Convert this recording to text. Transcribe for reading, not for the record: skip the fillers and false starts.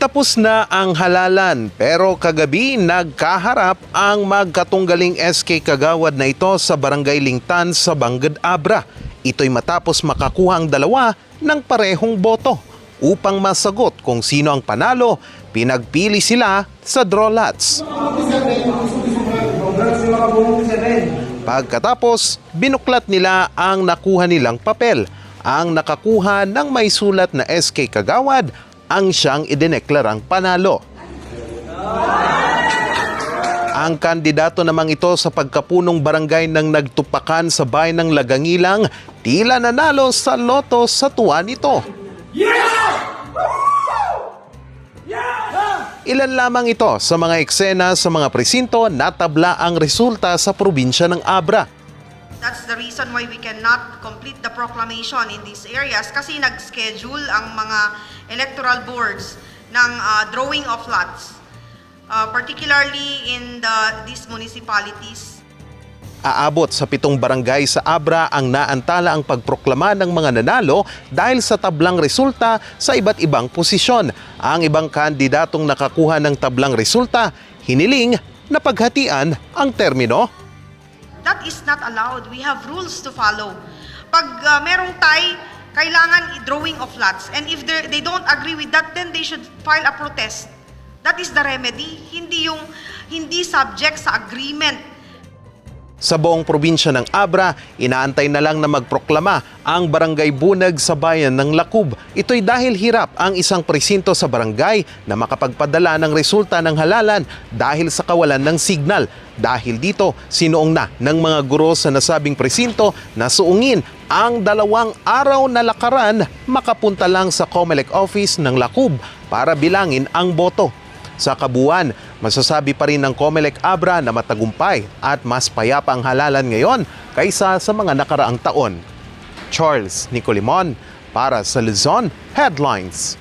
Tapos na ang halalan pero kagabi nagkaharap ang magkatunggaling SK Kagawad na ito sa Barangay Lingtan sa Bangged Abra. Ito'y matapos makakuha ang dalawa ng parehong boto. Upang masagot kung sino ang panalo, pinagpili sila sa draw lots. Pagkatapos, binuklat nila ang nakuha nilang papel. Ang nakakuha ng may sulat na SK Kagawad ang siyang idineklarang panalo. Ang kandidato namang ito sa pagkapunong barangay ng nagtupakan sa bayan ng Lagangilang, tila nanalo sa loto sa tuwa nito. Ilan lamang ito sa mga eksena sa mga presinto na tabla ang resulta sa probinsya ng Abra. That's the reason why we cannot complete the proclamation in these areas kasi nag-schedule ang mga electoral boards ng drawing of lots, particularly in these municipalities. Aabot sa 7 barangay sa Abra ang naantala ang pagproklama ng mga nanalo dahil sa tablang resulta sa iba't ibang posisyon. Ang ibang kandidatong nakakuha ng tablang resulta, hiniling na paghatian ang termino. That is not allowed. We have rules to follow. Pag merong tie, kailangan i-drawing of lots. And if they don't agree with that, then they should file a protest. That is the remedy. Hindi subject sa agreement. Sa buong probinsya ng Abra, inaantay na lang na magproklama ang barangay bunag sa bayan ng Lacub. Ito'y dahil hirap ang isang presinto sa barangay na makapagpadala ng resulta ng halalan dahil sa kawalan ng signal. Dahil dito, sinuong na ng mga guro sa nasabing presinto na suungin ang 2 araw na lakaran makapunta lang sa COMELEC office ng Lacub para bilangin ang boto. Sa kabuuan, masasabi pa rin ng COMELEC Abra na matagumpay at mas payapa ang halalan ngayon kaysa sa mga nakaraang taon. Charles Nicolimon para sa Luzon Headlines.